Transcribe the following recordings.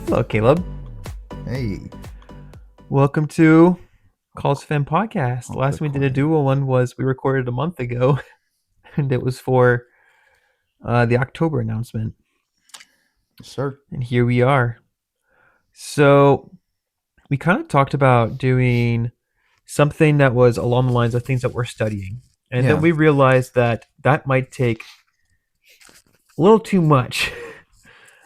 Hello, Caleb. Hey, Welcome to Calls Fan Podcast. The I'll last quit time we did a quiet. dual one was we recorded a month ago, and it was for the October announcement. Yes, sir. And here we are. So we kind of talked about doing something that was along the lines of things that we're studying, and then Yeah. we realized that that might take a little too much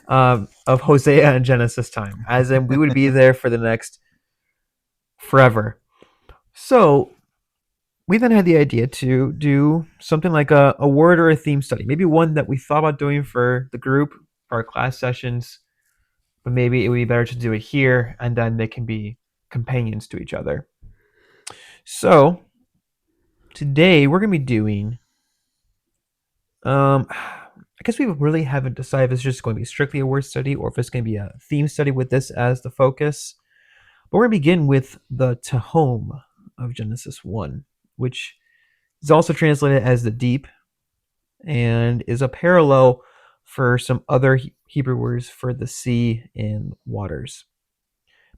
of Hosea and Genesis time, as in we would be there for the next forever. So we then had the idea to do something like a word or a theme study, maybe one that we thought about doing for the group, for our class sessions, but maybe it would be better to do it here, and then they can be companions to each other. So today we're going to be doing, I guess we really haven't decided if it's just going to be strictly a word study or if it's going to be a theme study with this as the focus. But we're going to begin with the Tehom of Genesis 1, which is also translated as the deep and is a parallel for some other Hebrew words for the sea and waters.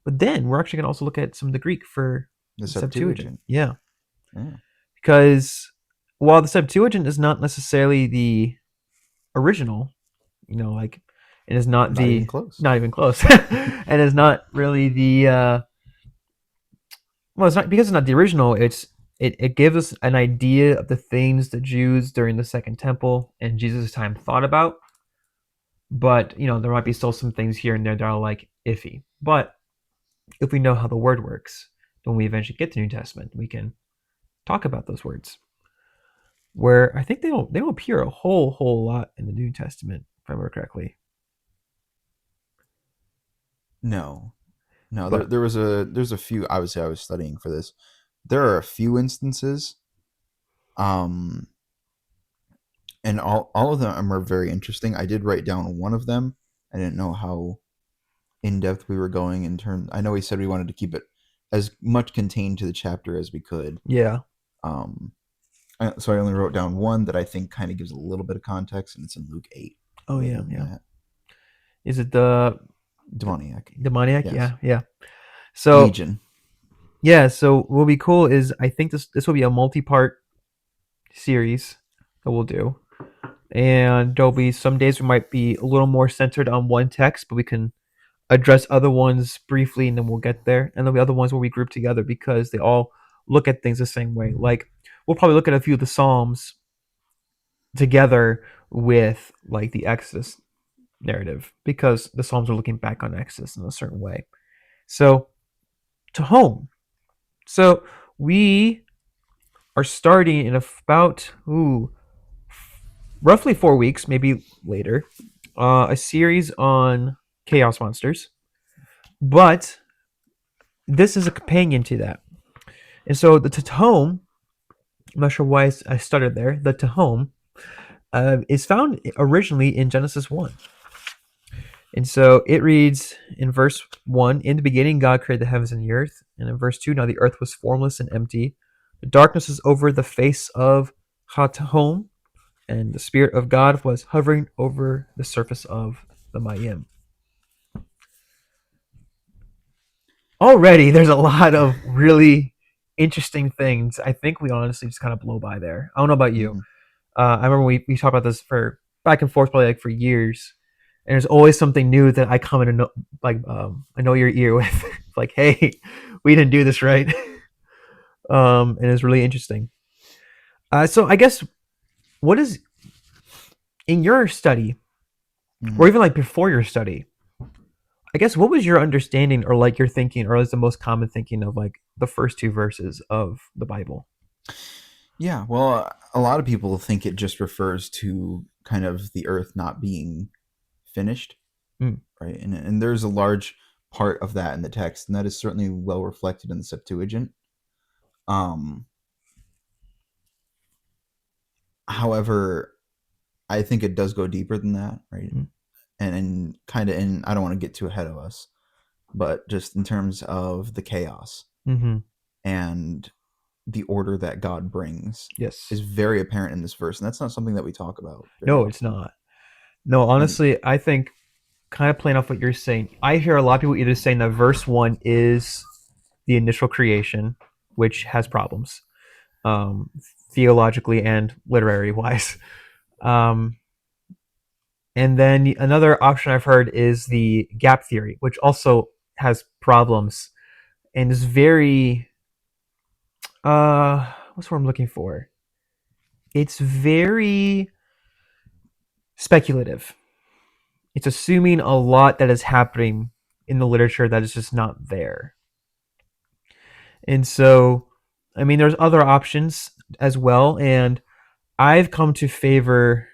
But then we're actually going to also look at some of the Greek for The the Septuagint. Septuagint. Yeah. Yeah. Because while the Septuagint is not necessarily the original, like it is not Not even the, close. not even close, and is not really the, well, it's not because it's not the original. It gives us an idea of the things the Jews during the Second Temple and Jesus' time thought about, but there might be still some things here and there that are like iffy. But if we know how the word works, when we eventually get to New Testament, we can talk about those words. Where I think they don't appear a whole lot in the New Testament, if I remember correctly. No. No, But there's a few. Obviously I was studying for this. There are a few instances, um and all of them are very interesting. I did write down one of them. I didn't know how in depth we were going in terms. I know we said we wanted to keep it as much contained to the chapter as we could. yeah, Um so I only wrote down one that I think kind of gives a little bit of context, and it's in Luke 8. oh But other yeah, than yeah. that, Is it the demoniac. demoniac? Yes. Yeah, yeah. So Legion. yeah, so what will be cool is I think this will be a multi-part series that we'll do, and there'll be some days we might be a little more centered on one text, but we can address other ones briefly and then we'll get there. And there'll be other ones where we group together because they all look at things the same way. Like we'll probably look at a few of the Psalms together with like the Exodus narrative because the Psalms are looking back on Exodus in a certain way. So to home. So we are starting in about roughly 4 weeks, maybe later, a series on chaos monsters. But this is a companion to that. And so the Tehom, I'm not sure why I started there. The Tehom is found originally in Genesis 1. And so it reads in verse 1, in the beginning God created the heavens and the earth. And in verse 2, now the earth was formless and empty. The darkness was over the face of Ha-Tehom, and the Spirit of God was hovering over the surface of the Mayim. Already, there's a lot of really interesting things. I think we honestly just kind of blow by there. I don't know about you. Mhm. I remember we talked about this for back and forth probably like for years, and there's always something new that I come in and annoy your ear with, like, hey, we didn't do this right, and it's really interesting. So I guess what is in your study, or Mhm. even like before your study, I guess what was your understanding or like your thinking, or is the most common thinking of like the first two verses of the Bible? Yeah, well, a lot of people think it just refers to kind of the earth not being finished, Mm, right? And there's a large part of that in the text, and that is certainly well reflected in the Septuagint. Um, However, I think it does go deeper than that, right? mm, And kind of in, I don't want to get too ahead of us, but just in terms of the chaos mm-hmm. and the order that God brings Yes. is very apparent in this verse, and that's not something that we talk about very No, it's often. not. No, And honestly, I think kind of playing off what you're saying, I hear a lot of people either saying that verse 1 is the initial creation, which has problems, um, theologically and literary wise. Um, and then another option I've heard is the gap theory, which also has problems and is very what's what I'm looking for? It's very speculative. It's assuming a lot that is happening in the literature that is just not there. And so, I mean, there's other options as well. And I've come to favor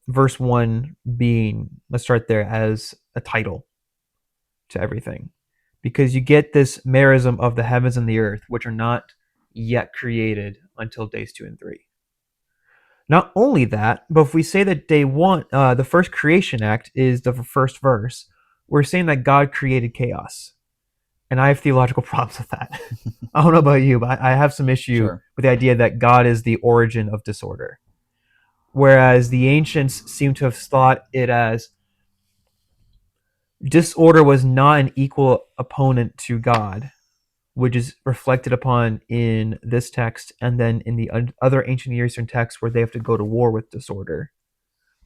verse 1 being, let's start there, as a title to everything. Because you get this merism of the heavens and the earth, which are not yet created until days 2 and 3. Not only that, but if we say that day 1, the first creation act is the first verse, we're saying that God created chaos. And I have theological problems with that. I don't know about you, but I have some issue Sure. with the idea that God is the origin of disorder. Whereas the ancients seem to have thought it as disorder was not an equal opponent to God, which is reflected upon in this text and then in the other ancient Near Eastern texts where they have to go to war with disorder.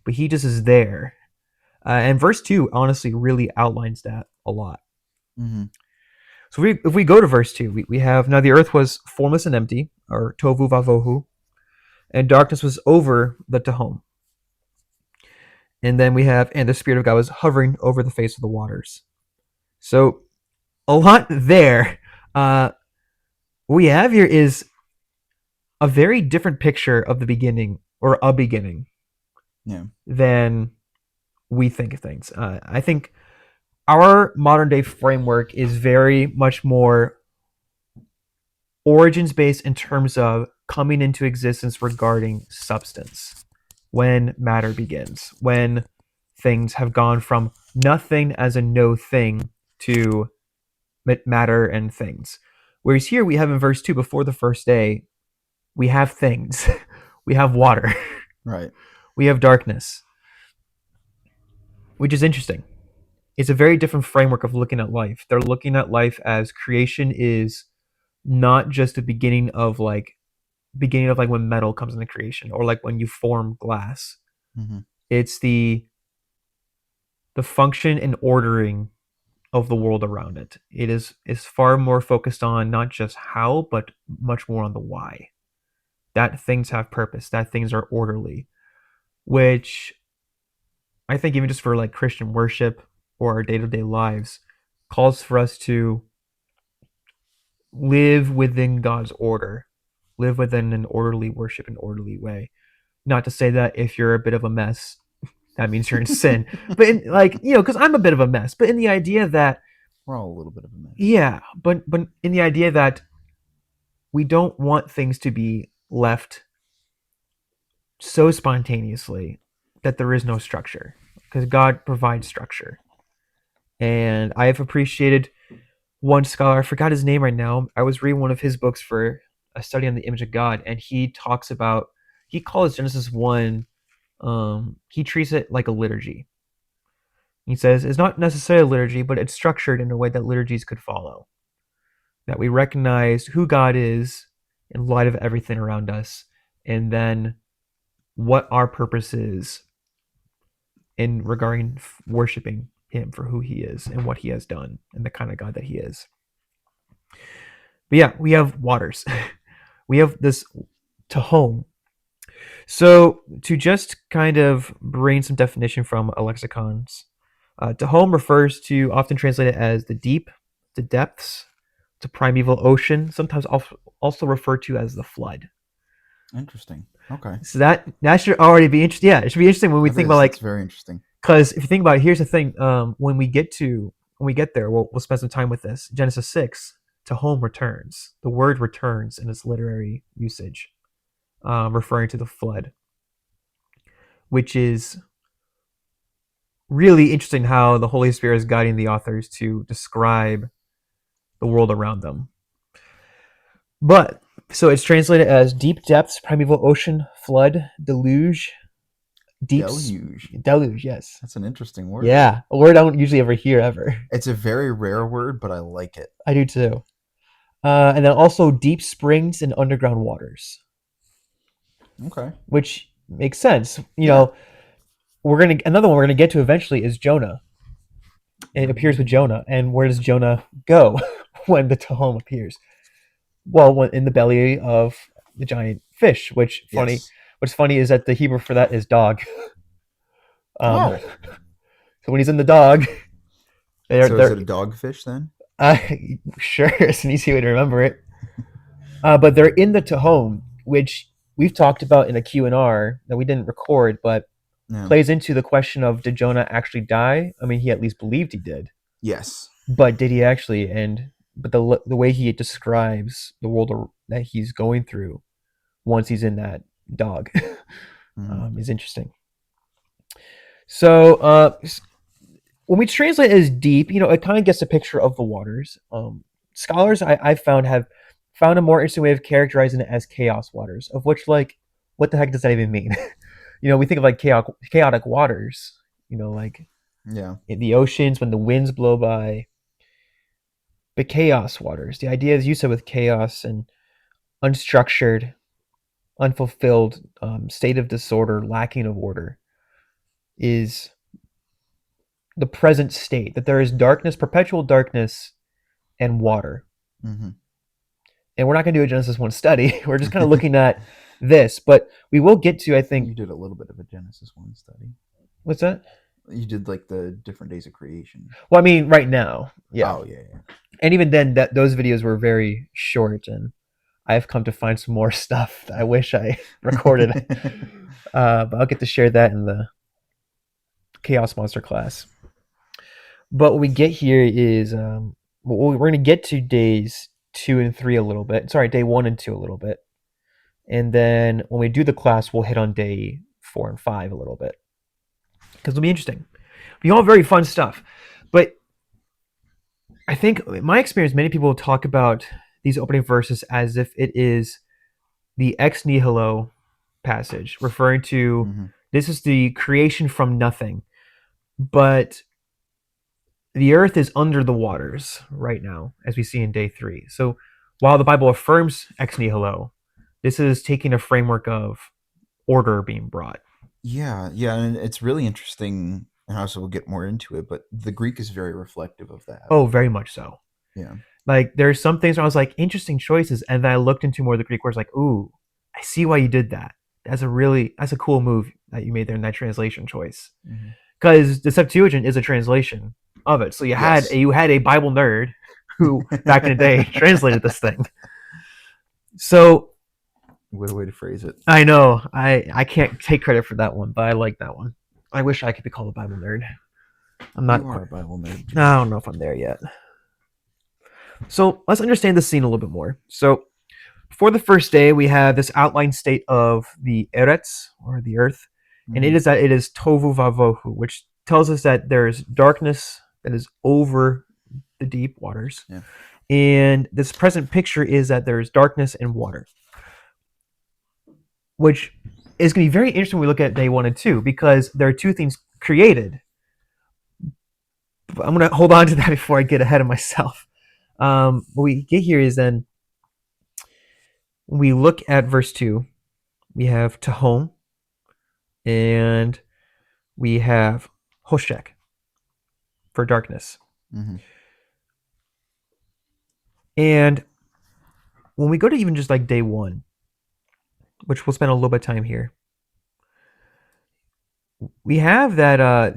But he just is there. And verse 2 honestly really outlines that a lot. Mm-hmm. So if we go to verse 2, we have, now the earth was formless and empty, or tovu vavohu, and darkness was over the Tehom. And then we have, and the Spirit of God was hovering over the face of the waters. So a lot there. What we have here is a very different picture of the beginning, or a beginning, Yeah. than we think of things. I think our modern day framework is very much more origins based in terms of coming into existence regarding substance, when matter begins, when things have gone from nothing as a no thing to matter and things. Whereas here we have in verse 2, before the first day, we have things. We have water. Right. We have darkness, which is interesting. It's a very different framework of looking at life. They're looking at life as creation is not just a beginning of like when metal comes into creation, or like when you form glass. Mm-hmm. It's the function and ordering of the world around it. It is far more focused on not just how, but much more on the why. That things have purpose, that things are orderly, which I think even just for like Christian worship or our day-to-day lives calls for us to live within God's order, live within an orderly worship, an orderly way. Not to say that if you're a bit of a mess, that means you're in sin, but because I'm a bit of a mess, but in the idea that We're all a little bit of a mess. yeah, but in the idea that we don't want things to be left so spontaneously that there is no structure, because God provides structure. And I have appreciated one scholar, I forgot his name right now. I was reading one of his books for a study on the image of God, and he talks about, he calls Genesis 1, he treats it like a liturgy. He says it's not necessarily a liturgy, but it's structured in a way that liturgies could follow. That we recognize who God is in light of everything around us, and then what our purpose is in regarding worshiping him for who he is and what he has done and the kind of God that he is. But yeah, we have waters. We have this Tehom. So to just kind of bring some definition from a lexicons, Tehom refers to, often translated as the deep, the depths, the primeval ocean, sometimes also referred to as the flood. Interesting. Okay. So that should already be interesting. Yeah, it should be interesting when we think about That's very interesting. because if you think about it, here's the thing: when we get there, we'll spend some time with this. Genesis 6, Tehom returns. The word returns in its literary usage, referring to the flood, which is really interesting how the Holy Spirit is guiding the authors to describe the world around them. But so it's translated as deep depths, primeval ocean, flood, deluge, Deep Deluge. deluge, yes. That's an interesting word. Yeah, a word I don't usually ever hear ever. It's a very rare word, but I like it. I do too. And then also deep springs and underground waters, Okay. which makes sense. Yeah. We're gonna another one we're gonna get to eventually is Jonah. It appears with Jonah, and where does Jonah go when the Tehom appears? Well, when in the belly of the giant fish. Yes. What's funny is that the Hebrew for that is dog. Um, Oh. so when he's in the dog, So is they're it a dogfish then? uh, sure it's an easy way to remember it. But they're in the Tehom, which we've talked about in a Q and R that we didn't record, but Yeah. plays into the question of did Jonah actually die? I mean, he at least believed he did, Yes. but did he actually? And but the way he describes the world that he's going through once he's in that dog Mm. is interesting. So when we translate it as deep, it kind of gets a picture of the waters. Scholars I found have found a more interesting way of characterizing it as chaos waters, of which, like, what the heck does that even mean? We think of like chaotic waters, like Yeah. in the oceans when the winds blow by, but chaos waters. The idea, as you said, with chaos and unstructured, unfulfilled state of disorder, lacking of order, is the present state, that there is darkness, perpetual darkness, and water. Mm-hmm. And we're not going to do a Genesis 1 study. We're just kind of looking at this, but we will get to, I think. You did a little bit of a Genesis 1 study. What's that? You did like the different days of creation. Well, I mean, right now, yeah. Oh, yeah. And even then, those videos were very short, and I've come to find some more stuff that I wish I recorded. But I'll get to share that in the Chaos Monster class. But what we get here is we're going to get to days 2 and 3 a little bit. Sorry, day 1 and 2 a little bit. And then when we do the class, we'll hit on day 4 and 5 a little bit. Because it'll be interesting. It'll be all very fun stuff. But I think, in my experience, many people talk about these opening verses as if it is the ex nihilo passage, referring to this is the creation from nothing. But the earth is under the waters right now, as we see in day 3. So while the Bible affirms ex nihilo, this is taking a framework of order being brought. Yeah, and it's really interesting, and also we'll get more into it, but the Greek is very reflective of that. Oh, very much so. Yeah. Like, there's some things where I was like, interesting choices, and then I looked into more of the Greek words, like, ooh, I see why you did that. That's a cool move that you made there in that translation choice. Because the Septuagint is a translation of it. So you had a Bible nerd who back in the day translated this thing. So what a way to phrase it. I know I can't take credit for that one, but I like that one. I wish I could be called a Bible nerd. I'm not. You are a Bible nerd. I don't know if I'm there yet. So let's understand the scene a little bit more. So for the first day, we have this outline state of the Eretz, or the earth, and it is tohu vavohu, which tells us that there is darkness that is over the deep waters. Yeah. And this present picture is that there is darkness and water, which is going to be very interesting when we look at day 1 and 2, because there are two things created. But I'm going to hold on to that before I get ahead of myself. What we get here is then, when we look at verse 2, we have Tehom, and we have Hoshek for darkness. And when we go to even just like day 1, which we'll spend a little bit of time here, we have that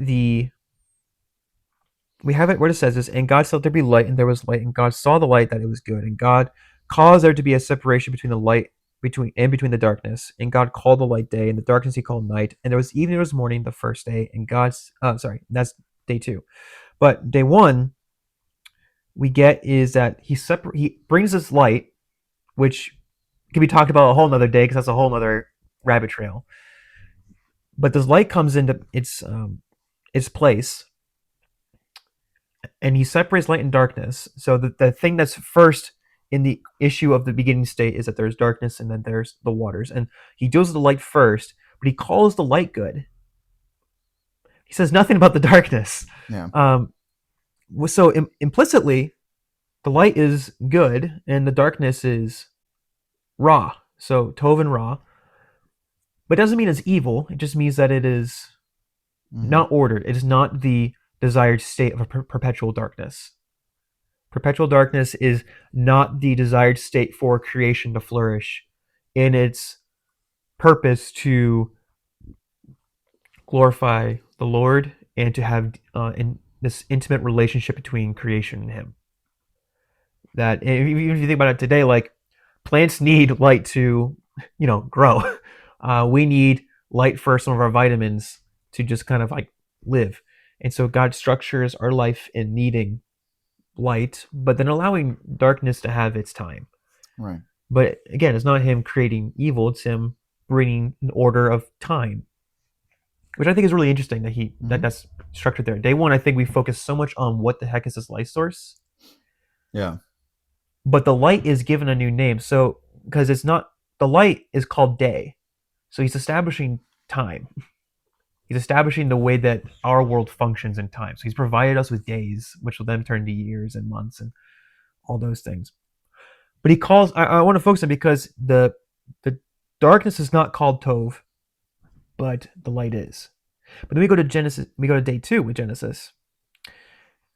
we have it where it says this, and God said there be light, and there was light, and God saw the light that it was good, and God caused there to be a separation between the light between the darkness, and God called the light day, and the darkness he called night, and there was evening, there was morning the first day, and that's day 2. But day 1 we get is that he brings this light, which can be talked about a whole nother day, because that's a whole nother rabbit trail. But this light comes into its place, and he separates light and darkness. So the thing that's first in the issue of the beginning state is that there's darkness, and then there's the waters. And he deals with the light first, but he calls the light good. He says nothing about the darkness. Yeah. Um, so implicitly, the light is good and the darkness is Ra. So Tov and Ra. But it doesn't mean it's evil. It just means that it is Hmm. not ordered. It is not the desired state of a perpetual darkness. Perpetual darkness is not the desired state for creation to flourish in its purpose to glorify the Lord and to have in this intimate relationship between creation and Him. That even if you think about it today, like plants need light to, grow. We need light for some of our vitamins to just kind of like live. And so God structures our life in needing light, but then allowing darkness to have its time. Right. But again, it's not Him creating evil; it's Him bringing an order of time, which I think is really interesting that Hmm. that's structured there. Day one, I think we focus so much on what the heck is this light source, Yeah. but the light is given a new name. So because it's not the light is called day, so he's establishing time. He's establishing the way that our world functions in time. So he's provided us with days, which will then turn to years and months and all those things. But he calls. I want to focus on because the darkness is not called Tov, but the light is. But then we go to Genesis. We go to day two with Genesis,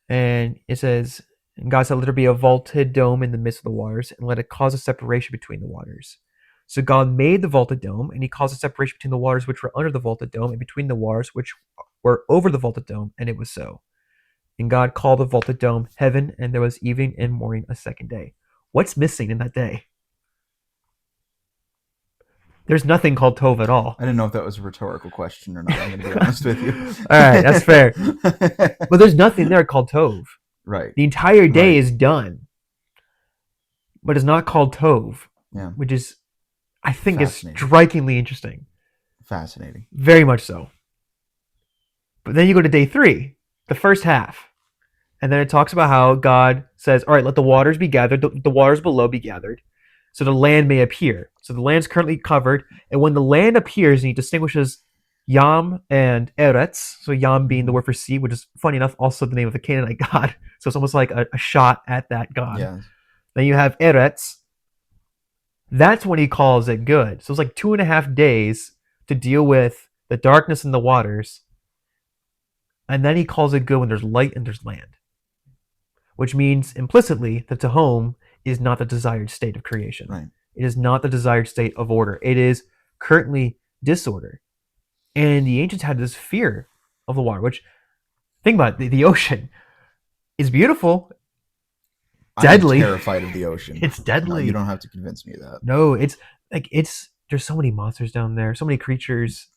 and it says, "And God said, let there be a vaulted dome in the midst of the waters, and let it cause a separation between the waters." So God made the vaulted dome, and He caused a separation between the waters which were under the vaulted dome and between the waters which were over the vaulted dome, and it was so. And God called the vaulted dome heaven, and there was evening and morning a second day. What's missing in that day? There's nothing called Tov at all. I didn't know if that was a rhetorical question or not. I'm going to be honest with you. All right, that's fair. But there's nothing there called Tov. Right. The entire day Right. is done, but it's not called Tov, Yeah. which is, I think, is Fascinating. strikingly interesting. Fascinating. Very much so. But then you go to day three, the first half, and then it talks about how God says, "All right, let the waters be gathered, the waters below be gathered, so the land may appear." So the land's currently covered, and when the land appears, and He distinguishes Yam and Eretz. So Yam being the Hmm. word for sea, which is funny enough also the name of the Canaanite god. So it's almost like a shot at that god. Yeah. Then you have Eretz. That's when He calls it good. So it's like 2.5 days to deal with the darkness in the waters, and then He calls it good when there's light and there's land, which means implicitly that Tehom is not the desired state of creation. Right. It is not the desired state of order. It is currently disorder. And the ancients had this fear of the water, which, think about it, the ocean is beautiful, I am deadly. terrified of the ocean. It's No, you deadly. don't have to convince me of that. No, it's like there's so many monsters down there, so many creatures.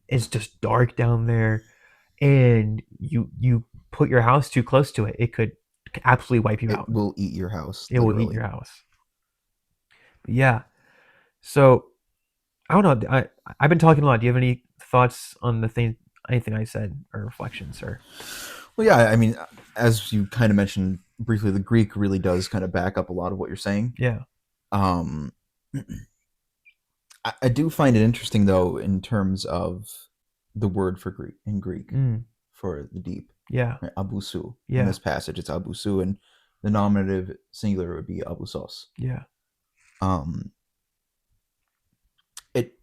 It's just dark down there, and you put your house too close to it, it could absolutely wipe you It out. will eat your house, It will eat literally. your house. But yeah. So I don't know. I've been talking a lot. Do you have any thoughts on the thing, anything I said, or reflections, or? Well, yeah, I mean, as you kind of mentioned briefly, the Greek really does kind of back up a lot of what you're saying. Yeah. Um, I do find it interesting, though, in terms of the word for Greek in Greek Mm, for the deep, yeah. right? Abusu. In Yeah. this passage, it's abusu, and the nominative singular would be abusos. Yeah. Um,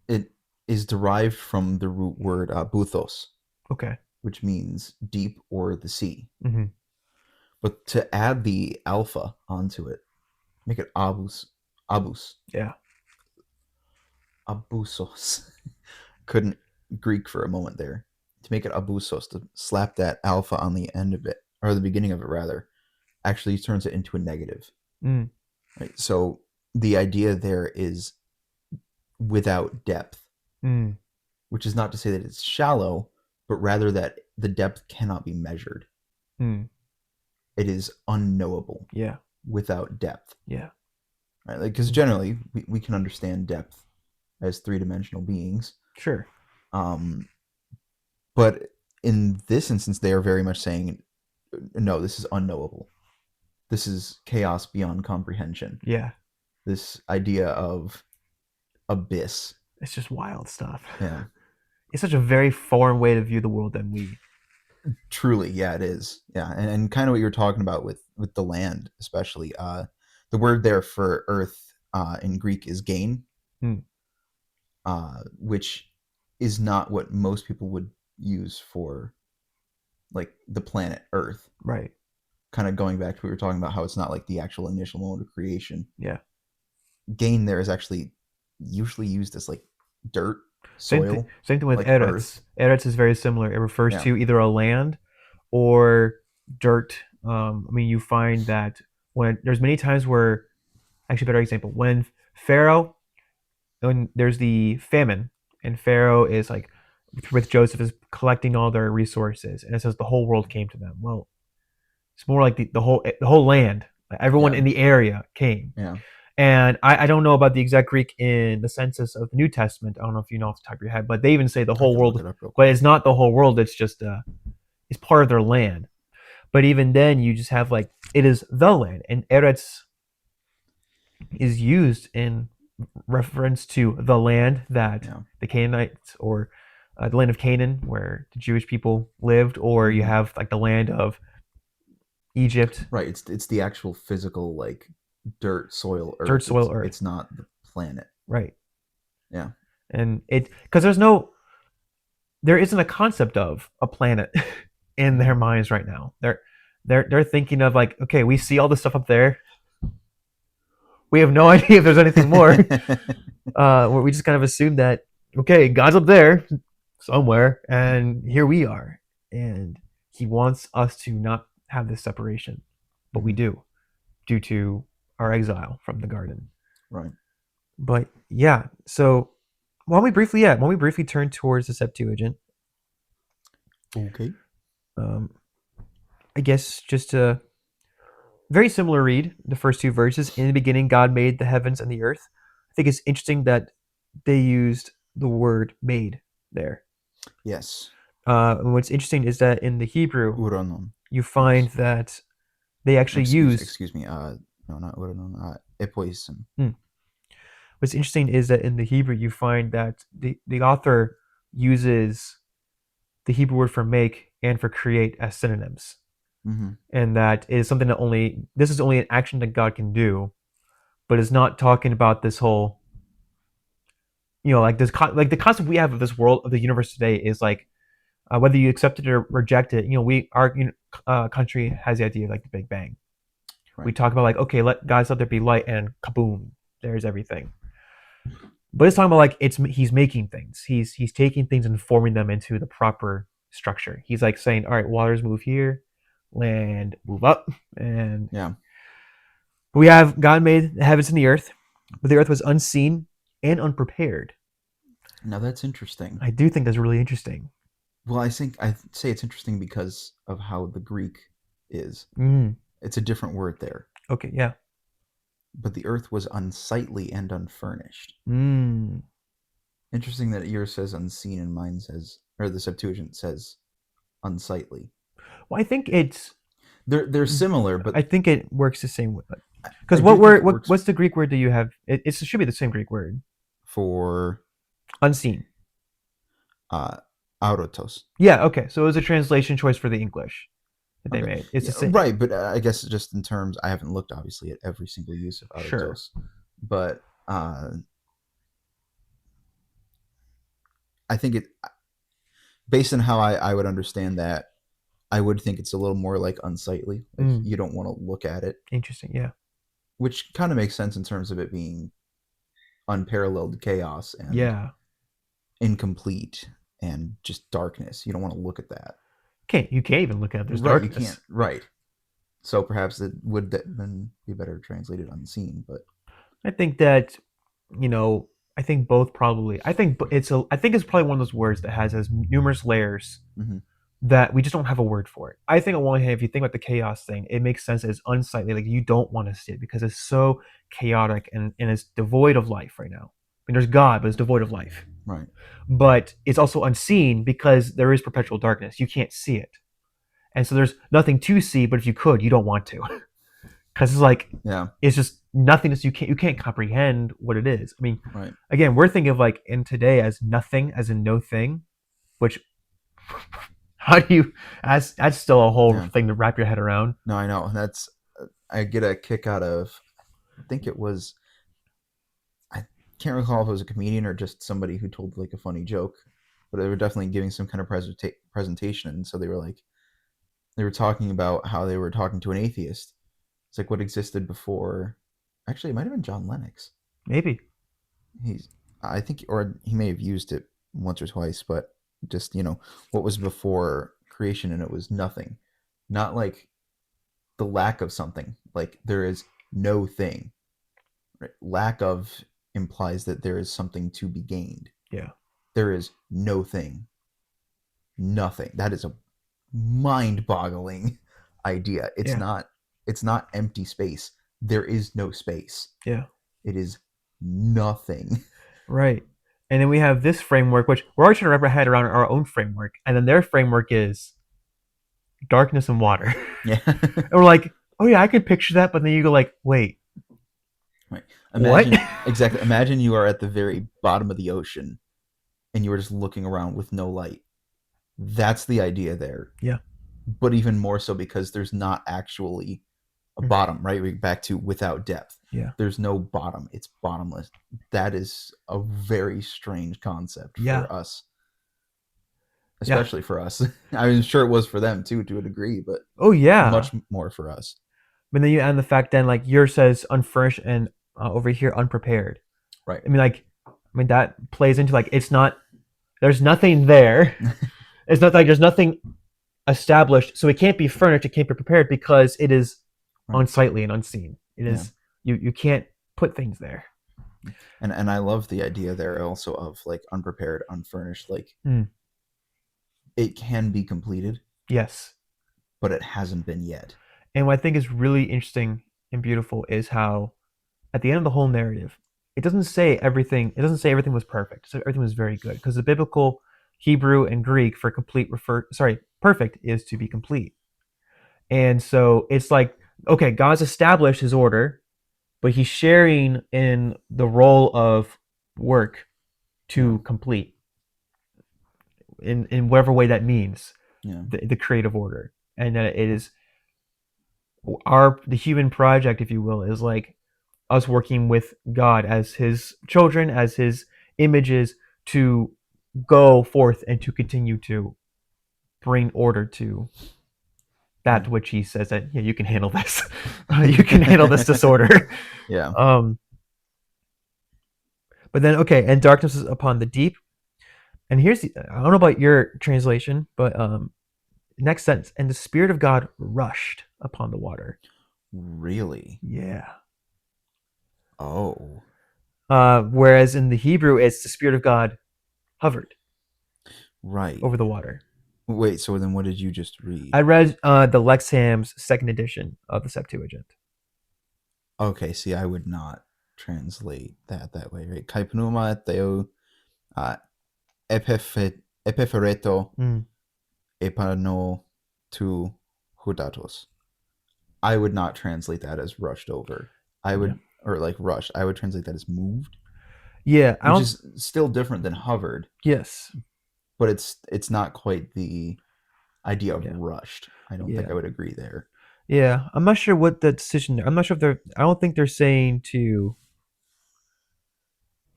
it is derived from the root word buthos, Okay. which means deep or the sea. Mm-hmm. But to add the alpha onto it, make it abus, Yeah. abusos. Couldn't Greek for a moment there. To make it abusos, to slap that alpha on the end of it, or the beginning of it rather, actually turns it into a negative. Mm, Right? So the idea there is without depth, mm, which is not to say that it's shallow, but rather that the depth cannot be measured. mm. It is unknowable Yeah. without depth. Yeah. Right? Because generally we can understand depth as three-dimensional beings. Sure. But in this instance, they are very much saying, no, this is unknowable. This is chaos beyond comprehension. Yeah. This idea of abyss. It's just wild stuff. Yeah. it's such a very foreign way to view the world than we. Truly, yeah, it is. Yeah, and kind of what you were talking about with the land, especially. The word there for earth in Greek is gain, Hmm, which is not what most people would use for like the planet Earth. right. Kind of going back to what we were talking about, how it's not like the actual initial mode of creation. Yeah. Gain there is actually usually used as like dirt, Same thing. soil, Same thing with like eretz. earth. Eretz is very similar. It refers Yeah. to either a land or dirt. I mean, you find that when there's many times where, actually, better example, Pharaoh, when there's the famine, and Pharaoh is like with Joseph is collecting all their resources, and it says the whole world came to them. Well, it's more like the whole land, like everyone Yeah. in the area came. Yeah. And I don't know about the exact Greek in the census of the New Testament. I don't know if you know off the top of your head, but they even say the I whole could look world, it up real but quick. it's not the whole world. It's just it's part of their land. But even then, you just have like it is the land, and Eretz is used in reference to the land that Yeah. the Canaanites or the land of Canaan, where the Jewish people lived, or you Hmm. have like the land of Egypt, Right. It's the actual physical like dirt, soil, dirt, earth. soil, earth, It's not the planet. right? Yeah. And it because there isn't a concept of a planet in their Mhm. minds right now. They're thinking of like, okay, we see all this stuff up there. We have no idea if there's anything more. We just kind of assume that okay, God's up there somewhere, and here we are, and He wants us to not have this separation, but we Mhm. do due to our exile from the garden. Right. But yeah, so why don't we briefly turn towards the Septuagint? Okay. Um, I guess just a very similar read, the first two verses. In the beginning, God made the heavens and the earth. I think it's interesting that they used the word made there. Yes. And what's interesting is that in the Hebrew, Uranon. you find Yes. that they actually Excuse use. excuse me. No, not Uranon. Epoism. Hmm, what's interesting is that in the Hebrew, you find that the author uses the Hebrew word for make and for create as synonyms. Hmm. And that is something that this is only an action that God can do, but it's not talking about this whole like like the concept we have of this world of the universe today is like whether you accept it or reject it. We our country has the idea of like the Big Bang. We Right. talk about like okay, let there be light, and kaboom, there's everything. But it's talking about like he's making things. He's taking things and forming them into the proper structure. He's like saying, all right, waters move here, land move up, and Yeah. we have God made the heavens and the earth, but the earth was unseen and unprepared. Now that's interesting. I do think that's really interesting. Well, I say it's interesting because of how the Greek is. Mm, It's a different word there. okay, yeah. But the earth was unsightly and unfurnished. Mm. Interesting that yours says unseen and mine says, or the Septuagint says unsightly. Well, I think it's. They're similar, but I think it works the same way. I Because do what think word? it works What's the Greek word that you have? It should be the same Greek word. for Unseen. uh, autotos. Yeah. Okay. So it was a translation choice for the English that they Okay, made. It's yeah, the same. right. But I guess just in terms, I haven't looked obviously at every single use of Sure. autotos, but I think it based on how I would understand that, I would think it's a little more like unsightly. Like Mm. you don't want to look at it, Interesting. Yeah. which kind of makes sense in terms of it being unparalleled chaos and Yeah. incomplete and just darkness. You don't want to look at that. You can't even look at it. There's Right, you can't. darkness. Right. So perhaps it would then be better translated unseen, but I think that you know. I think both probably. I think it's probably one of those words that has numerous layers mhm, that we just don't have a word for it. I think on one hand, if you think about the chaos thing, it makes sense as unsightly. Like you don't want to see it because it's so chaotic and it's devoid of life right now. I mean, there's God, but it's devoid of life. right. But it's also unseen because there is perpetual darkness. You can't see it, and so there's nothing to see. But if you could, you don't want to, because it's like Yeah, it's just nothingness. You can't comprehend what it is. I mean, right. again, we're thinking of like in today as nothing, as in no thing. which how do you that's still a whole Yeah. thing to wrap your head around. No, I know. That's I get a kick out of. I think it was. I can't recall if it was a comedian or just somebody who told like a funny joke, but they were definitely giving some kind of presentation, and so they were like they were talking about how they were talking to an atheist. It's like what existed before. Actually, it might have been John Lennox. Maybe. He's I think, or he may have used it once or twice, but just what was before creation, and it was nothing. Not like the lack of something. Like there is no thing. Right? Lack of implies that there is something to be gained. Yeah. There is no thing. Nothing. That is a mind-boggling idea. It's Yeah. not it's not empty space. There is no space. Yeah. It is nothing. Right. And then we have this framework, which we're already trying to wrap our head around our own framework. And then their framework is darkness and water. Yeah. And we're like, oh yeah, I can picture that. But then you go like, wait, Right. what? Imagine exactly. Imagine you are at the very bottom of the ocean and you are just looking around with no light. That's the idea there. Yeah. But even more so because there's not actually a bottom, right? We're back to without depth. Yeah. There's no bottom. It's bottomless. That is a very strange concept Yeah. for us. Especially for us. I'm sure it was for them too, to a degree, but Oh yeah. much more for us. But then you add the fact then like yours says unfurnished and over here unprepared. Right. I mean that plays into like it's not. There's nothing there. It's not like there's nothing established, so it can't be furnished. It can't be prepared because it is Right. unsightly and unseen. It is you can't put things there. And I love the idea there also of like unprepared, unfurnished. Like it can be completed, Yes. but it hasn't been yet. And what I think is really interesting and beautiful is how at the end of the whole narrative, it doesn't say everything. It doesn't say everything was perfect. So everything was very good because the biblical Hebrew and Greek for perfect is to be complete. And so it's like, okay, God's established his order, but he's sharing in the role of work to complete in whatever way that means the creative order. And that it is the human project, if you will, is like us working with God as his children, as his images to go forth and to continue to bring order to that which he says that you can handle this. You can handle this disorder. Yeah. But then and darkness is upon the deep. And here's I don't know about your translation, but next sentence, and the Spirit of God rushed upon the water. Really? Yeah. Oh. Whereas in the Hebrew, it's the Spirit of God hovered Right. over the water. Wait, so then what did you just read? I read the Lexham's second edition of the Septuagint. Okay, see, I would not translate that way, right? Kai pneuma theo epiphereto epano tu hudatos. I would not translate that as rushed over. I would, or like rushed. I would translate that as moved. Yeah, which is still different than hovered. Yes, but it's not quite the idea of rushed. I don't think Yeah. I would agree there. yeah. I'm not sure what the decision. I'm not sure if they're. I don't think they're saying to.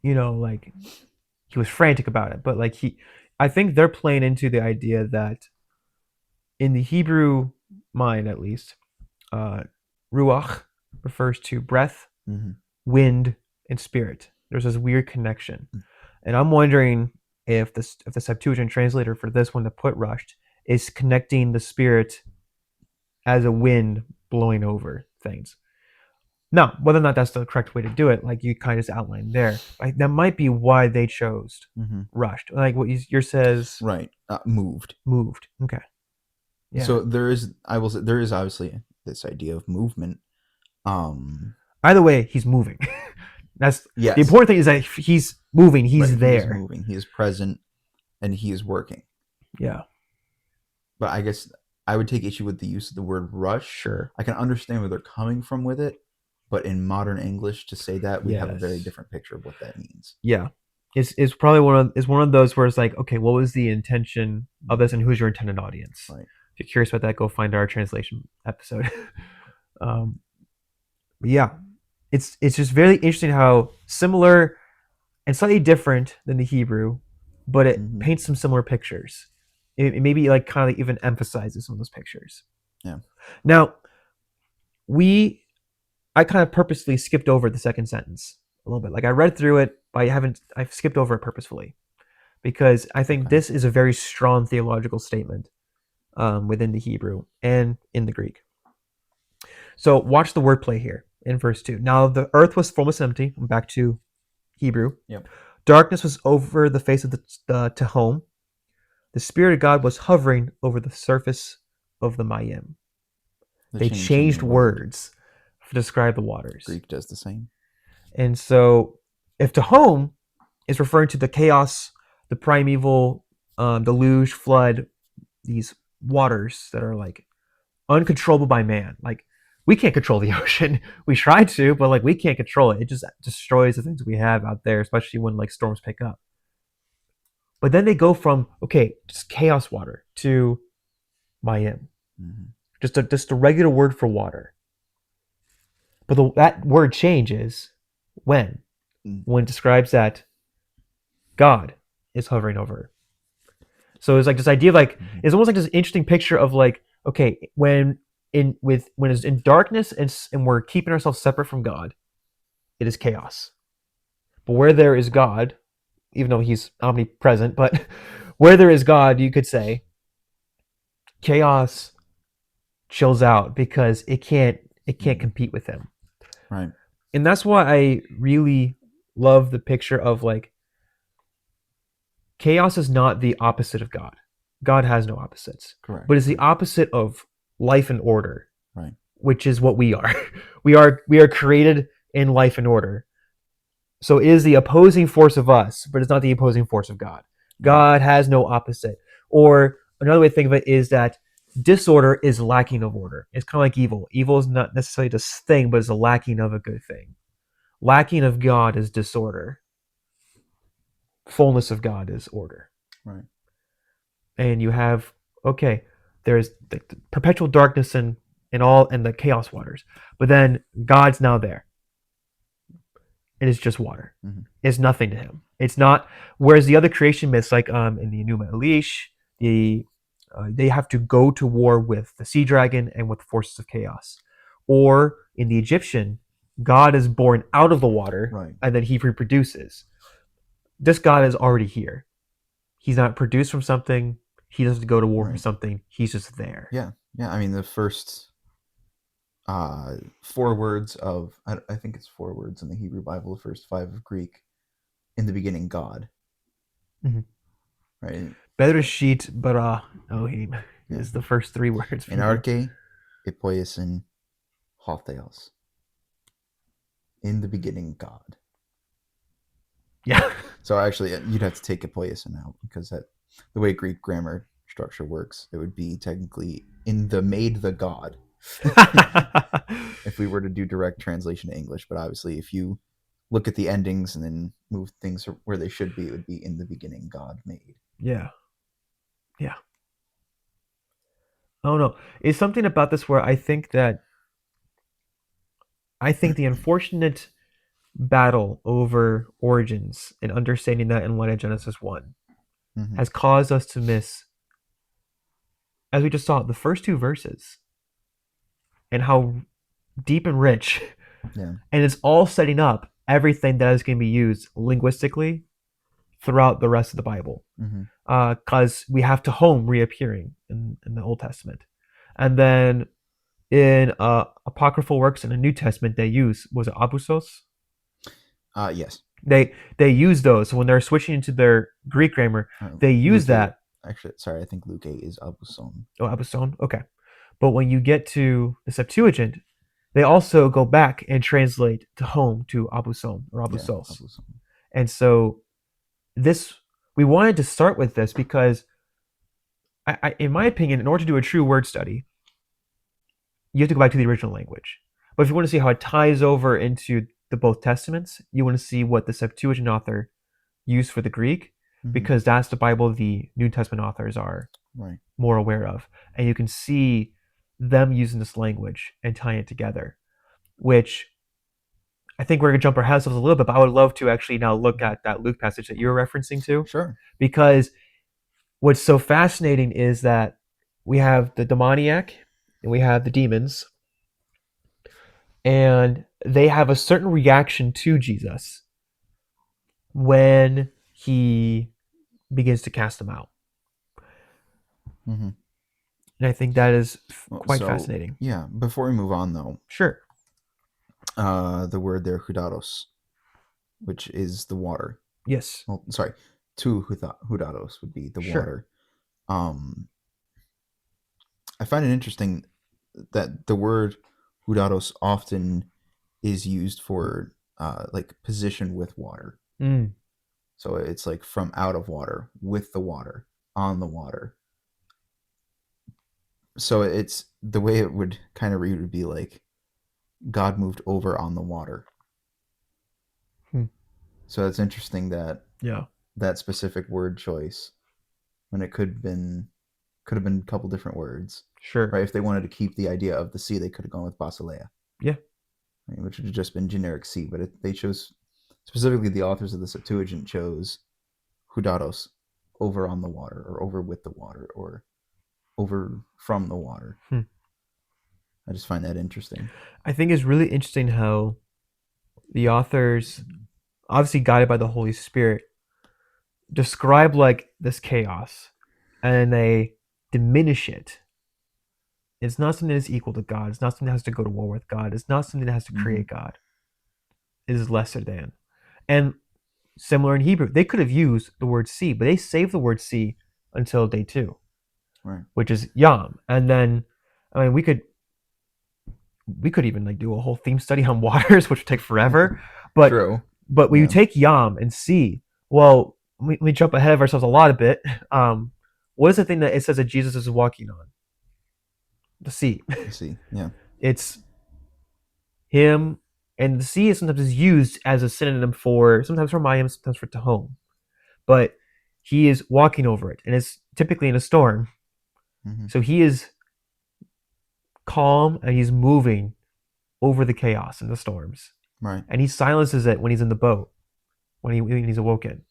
Like he was frantic about it, but like I think they're playing into the idea that in the Hebrew mind, at least, ruach refers to breath, wind, and spirit. There's this weird connection, and I'm wondering if the Septuagint translator for this one to put rushed is connecting the spirit as a wind blowing over things. Now, whether or not that's the correct way to do it, like you kind of just outlined there, like that might be why they chose rushed. Like what your says, right? Moved. Okay. Yeah. So there is obviously this idea of movement. Either way, he's moving. That's the important thing is that he's moving. He's there. He's moving. He is present, and he is working. Yeah. But I guess I would take issue with the use of the word rush. Sure. I can understand where they're coming from with it, but in modern English, to say that we have a very different picture of what that means. Yeah. is probably one of those where it's like, okay, what was the intention of this, and who's your intended audience? Right. If you're curious about that, go find our translation episode. um, but yeah, it's just very interesting how similar and slightly different than the Hebrew, but it Mm-hmm. paints some similar pictures. It maybe like kind of even emphasizes some of those pictures. Yeah. Now, I kind of purposely skipped over the second sentence a little bit. Like I read through it, but I've skipped over it purposefully because I think Okay. this is a very strong theological statement within the Hebrew and in the Greek. So watch the wordplay here in verse 2. Now the earth was formless and empty. I'm back to Hebrew. Yep. Darkness was over the face of the Tehom. The Spirit of God was hovering over the surface of the Mayim. They changed the word. words to describe the waters. Greek does the same. And so if Tehom is referring to the chaos, the primeval deluge, flood, these waters that are like uncontrollable by man. Like we can't control the ocean. We try to, but like we can't control it. It just destroys the things we have out there, especially when like storms pick up. But then they go from okay, just chaos water to Mayim, Mm-hmm. just a regular word for water. But that word changes when it describes that God is hovering over. So it's like this idea of like it's almost like this interesting picture of like okay, when it's in darkness and we're keeping ourselves separate from God, it is chaos. But where there is God, even though he's omnipresent, but where there is God, you could say chaos chills out because it can't compete with him. Right. And that's why I really love the picture of like chaos is not the opposite of God. God has no opposites. Correct. But it's the opposite of life and order. Right. Which is what we are. We are created in life and order. So it is the opposing force of us, but it's not the opposing force of God. God has no opposite. Or another way to think of it is that disorder is lacking of order. It's kind of like evil. Evil is not necessarily this thing, but it's a lacking of a good thing. Lacking of God is disorder. Fullness of God is order. Right. And you have, okay, there's the perpetual darkness and the chaos waters. But then God's now there. It is just water. Mm-hmm. It's nothing to him. It's not. Whereas the other creation myths, like in the Enuma Elish, they have to go to war with the sea dragon and with the forces of chaos. Or in the Egyptian, God is born out of the water, right, and then he reproduces. This God is already here. He's not produced from something. He doesn't go to war right. for something. He's just there. Yeah. I mean, the first 4 words of I think it's 4 words in the Hebrew Bible, the first 5 of Greek. In the beginning, God. Mm-hmm. Right. Bereshit bara Elohim is the first 3 words. In arche, epoiesin, hotheos. In the beginning, God. Yeah. So actually, you'd have to take epoiesin out because the way Greek grammar structure works, it would be technically in the made the God. If we were to do direct translation to English, but obviously if you look at the endings and then move things where they should be, it would be in the beginning God made. Yeah. Oh no, it's something about this where I think the unfortunate battle over origins and understanding that in light of Genesis 1 has caused us to miss, as we just saw, the first 2 verses and how deep and rich. Yeah. And it's all setting up everything that is going to be used linguistically throughout the rest of the Bible. Because we have Tehom reappearing in the Old Testament. And then in apocryphal works in the New Testament, they use, was it abusos? Yes. They use those. So when they're switching into their Greek grammar, they use that. Actually, sorry, I think Luke is abuson. Oh, abuson? Okay. But when you get to the Septuagint, they also go back and translate Tehom to abuson or abusos. Yeah, abuson. And so we wanted to start with this because I, in my opinion, in order to do a true word study, you have to go back to the original language. But if you want to see how it ties over into the both testaments, you want to see what the Septuagint author use for the Greek Mm-hmm. because that's the Bible the New Testament authors are Right. more aware of. And you can see them using this language and tying it together, which I think we're going to jump ahead of ourselves a little bit, but I would love to actually now look at that Luke passage that you were referencing to, Sure. because what's so fascinating is that we have the demoniac and we have the demons, and they have a certain reaction to Jesus when he begins to cast them out. Mm-hmm. And I think that is Well, quite so fascinating. yeah, before we move on though, Sure. the word there, hudados, which is the water. Yes. Well, sorry, hudados would be the Sure. water. Um, I find it interesting that the word hudados often is used for like position with water. Mm. So it's like from out of water, with the water, on the water. So it's the way it would kind of read would be like God moved over on the water. Hmm. So it's interesting that Yeah. that specific word choice, when it could have been a couple different words, Sure. right? If they wanted to keep the idea of the sea, they could have gone with basileia, Yeah. right? Which would have just been generic sea. But they chose, specifically the authors of the Septuagint chose hudatos, over on the water, or over with the water, or over from the water. Hmm. I just find that interesting. I think it's really interesting how the authors, obviously guided by the Holy Spirit, describe like this chaos and they diminish it. It's not something that is equal to God. It's not something that has to go to war with God. It's not something that has to create God. It is lesser than. And similar in Hebrew, they could have used the word sea, but they saved the word sea until day 2, Right. which is Yam. And then, I mean, we could even like do a whole theme study on waters, which would take forever. But True. but when you Yeah. take Yam and sea, well, we jump ahead of ourselves a lot a bit. What is the thing that it says that Jesus is walking on? The sea. I see. Yeah. It's him, and the sea is sometimes used as a synonym for sometimes for Mayim, sometimes for Tahom. But he is walking over it, and it's typically in a storm. Mm-hmm. So he is calm and he's moving over the chaos and the storms. Right. And he silences it when he's in the boat, when he's awoken,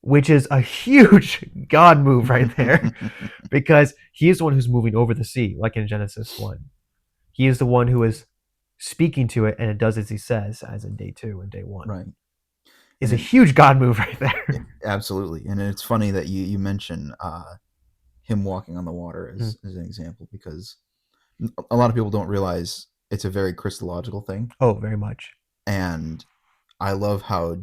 which is a huge God move right there, because he is the one who's moving over the sea, like in Genesis 1. He is the one who is speaking to it, and it does as he says, as in day 2 and day 1. Right. It's a huge God move right there. Absolutely. And it's funny that you mention him walking on the water as an example, because a lot of people don't realize it's a very Christological thing. Oh, very much. And I love how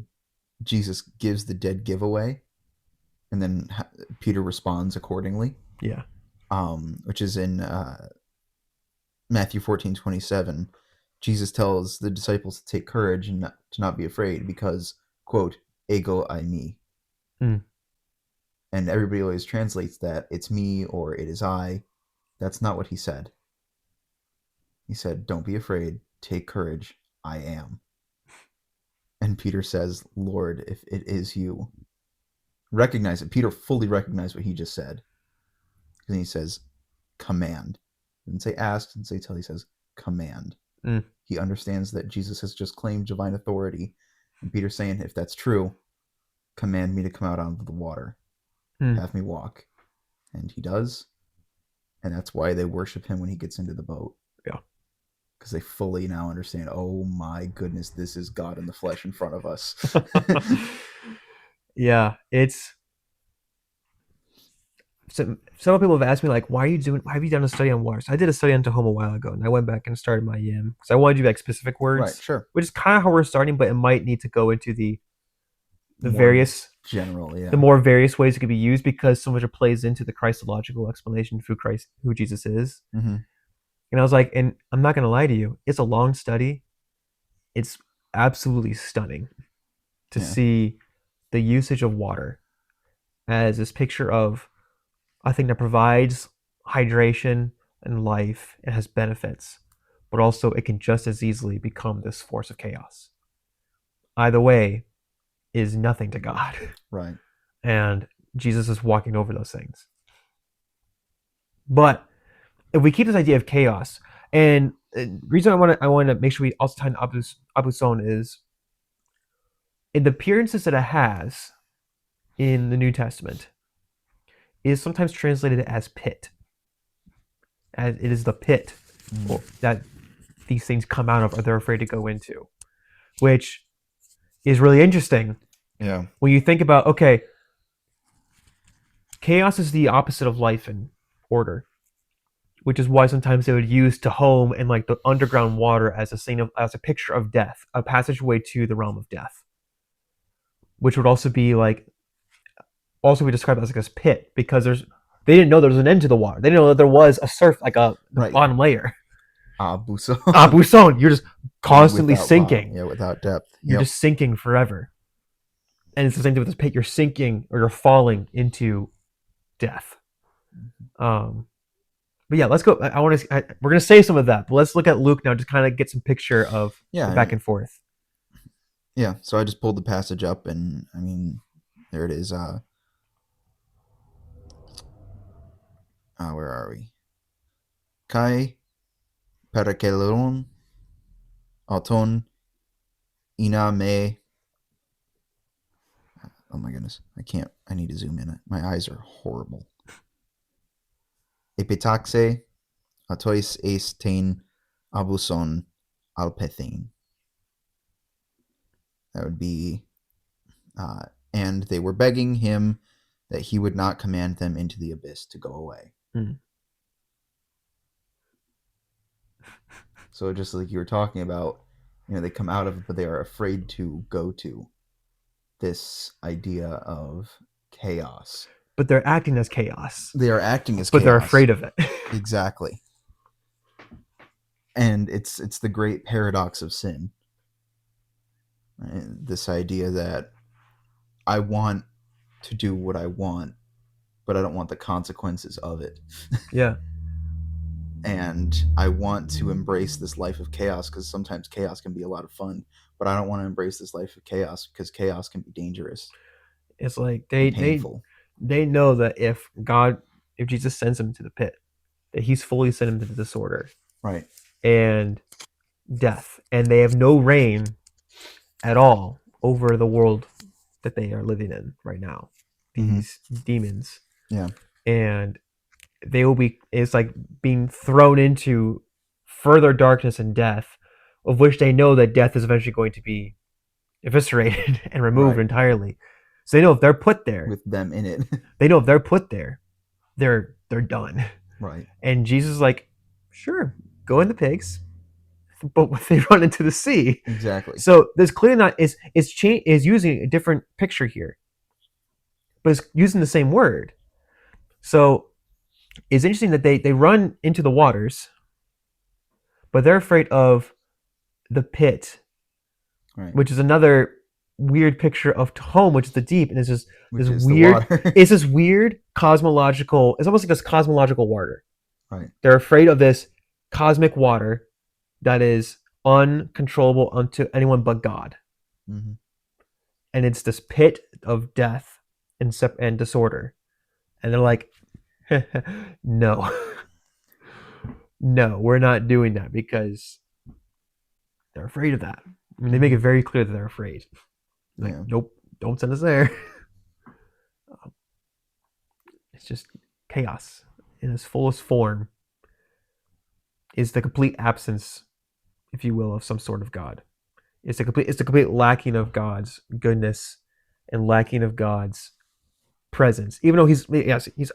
Jesus gives the dead giveaway, and then Peter responds accordingly. Yeah. Which is in Matthew 14:27. Jesus tells the disciples to take courage and to not be afraid because, quote, ego eimi. Mm. And everybody always translates that it's me or it is I. That's not what he said. He said, don't be afraid, take courage, I am. And Peter says, Lord, if it is you, recognize it. Peter fully recognized what he just said. And he says, command. He didn't say ask, didn't say tell, he says, command. Mm. He understands that Jesus has just claimed divine authority. And Peter's saying, if that's true, command me to come out onto the water. Have me walk. And he does. And that's why they worship him when he gets into the boat. Yeah. Because they fully now understand, oh my goodness, this is God in the flesh in front of us. Yeah, it's several people have asked me like, why have you done a study on water? So I did a study on Tahom a while ago, and I went back and started my Yim because I wanted to do like specific words, Right, sure. which is kind of how we're starting, but it might need to go into the More various general, yeah. the more various ways it could be used, because so much it plays into the Christological explanation of who Jesus is. Mm-hmm. And I was like, and I'm not going to lie to you, it's a long study. It's absolutely stunning to see the usage of water as this picture of a thing that provides hydration and life and has benefits, but also it can just as easily become this force of chaos. Either way, is nothing to God. Right. And Jesus is walking over those things. But if we keep this idea of chaos, and the reason I want to make sure we also tie in Abuson is in the appearances that it has in the New Testament is sometimes translated as pit, as it is the pit that these things come out of or they're afraid to go into, which is really interesting. Yeah. When you think about, okay, chaos is the opposite of life and order, which is why sometimes they would use Tehom and like the underground water as as a picture of death, a passageway to the realm of death, which would also be be described as like this pit because they didn't know there was an end to the water. They didn't know that there was a surf like the bottom layer. Abuson. Abuson, you're just constantly sinking. Bottom. Yeah, without depth. You're just sinking forever. And it's the same thing with this pit. You're sinking or you're falling into death. But yeah, let's go. We're gonna say some of that, but let's look at Luke now to kind of get some picture of the back and forth. Yeah, so I just pulled the passage up, and I mean, there it is. Where are we? Kai parakelon auton ina me. Oh my goodness, I can't. I need to zoom in. My eyes are horrible. Epitaxe atois estain abuson alpethin. That would be, and they were begging him that he would not command them into the abyss to go away. So just like you were talking about, they come out of it, but they are afraid to go to this idea of chaos. But they're acting as chaos. They are acting as chaos. But they're afraid of it. Exactly. And it's the great paradox of sin. Right? This idea that I want to do what I want, but I don't want the consequences of it. Yeah. And I want to embrace this life of chaos because sometimes chaos can be a lot of fun, but I don't want to embrace this life of chaos because chaos can be dangerous. It's like they know that if Jesus sends them to the pit, that he's fully sent them to the disorder. Right. And death. And they have no reign at all over the world that they are living in right now. These demons. Yeah. And they will be, it's like being thrown into further darkness and death, of which they know that death is eventually going to be eviscerated and removed entirely. So they know if they're put there with them in it, they know if they're put there, they're done. Right. And Jesus is like, sure, go in the pigs, but what they run into the sea. Exactly. So there's clearly not is using a different picture here, but it's using the same word. So it's interesting that they run into the waters, but they're afraid of the pit, which is another weird picture of Tehom, which is the deep, and it's just this weird. It's this weird cosmological. It's almost like this cosmological water. Right. They're afraid of this cosmic water that is uncontrollable unto anyone but God, and it's this pit of death and disorder, and they're like, no, we're not doing that because they're afraid of that. I mean, they make it very clear that they're afraid. Like, nope, don't send us there. It's just chaos in its fullest form is the complete absence, if you will, of some sort of God. It's the complete lacking of God's goodness and lacking of God's presence. Even though he's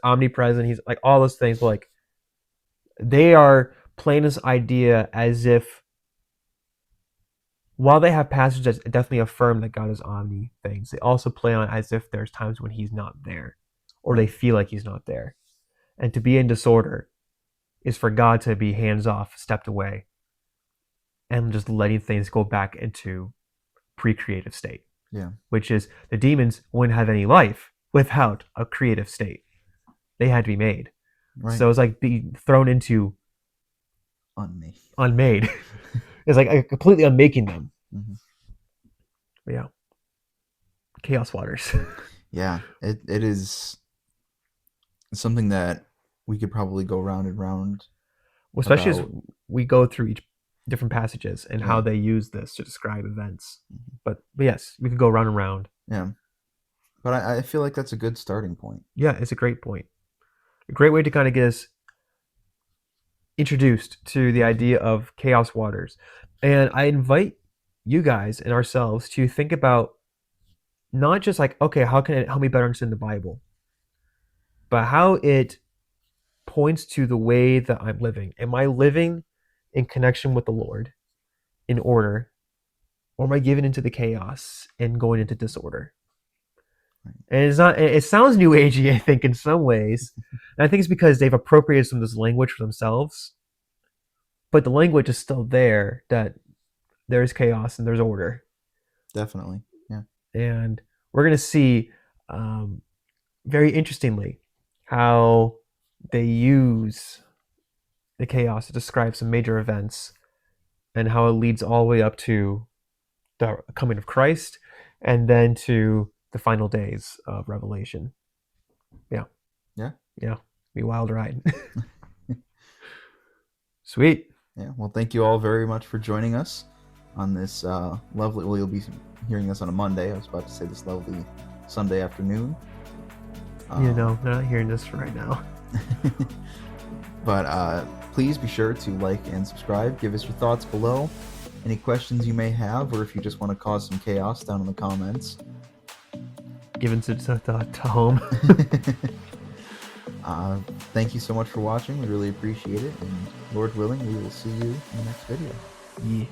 omnipresent, he's like all those things, but like they are playing this idea as if, while they have passages that definitely affirm that God is omni things, they also play on as if there's times when he's not there, or they feel like he's not there. And to be in disorder is for God to be hands off, stepped away, and just letting things go back into pre-creative state. Yeah. Which is, the demons wouldn't have any life without a creative state. They had to be made. Right. So it's like being thrown into unmade. It's like completely unmaking them. But yeah. Chaos Waters. Yeah, it is something that we could probably go round and round Well, especially as about. we go through each different passages and how Yeah. they use this to describe events. Mhm. But yes, we could go round and round. Yeah. But I feel like that's a good starting point. Yeah, it's a great point. A great way to kind of get us introduced to the idea of Chaos Waters. And I invite you guys and ourselves to think about not just like, okay, how can it help me better understand the Bible, but how it points to the way that I'm living. Am I living in connection with the Lord in order, or am I giving into the chaos and going into disorder? Right. And it's not. It sounds new agey, I think, in some ways. And I think it's because they've appropriated some of this language for themselves, but the language is still there. That there's chaos and there's order, Definitely. Yeah. and we're gonna see, um, very interestingly, how they use the chaos to describe some major events and how it leads all the way up to the coming of Christ and then to the final days of Revelation. Yeah. Yeah. Yeah. Be a wild ride. Sweet. Yeah. Well, thank you all very much for joining us on this lovely. Well, you'll be hearing this on a Monday. I was about to say this lovely Sunday afternoon. You know, they're not hearing this right now. But please be sure to like and subscribe. Give us your thoughts below. Any questions you may have, or if you just want to cause some chaos down in the comments. Given to home. Thank you so much for watching. We really appreciate it. And Lord willing, we will see you in the next video. Yeah.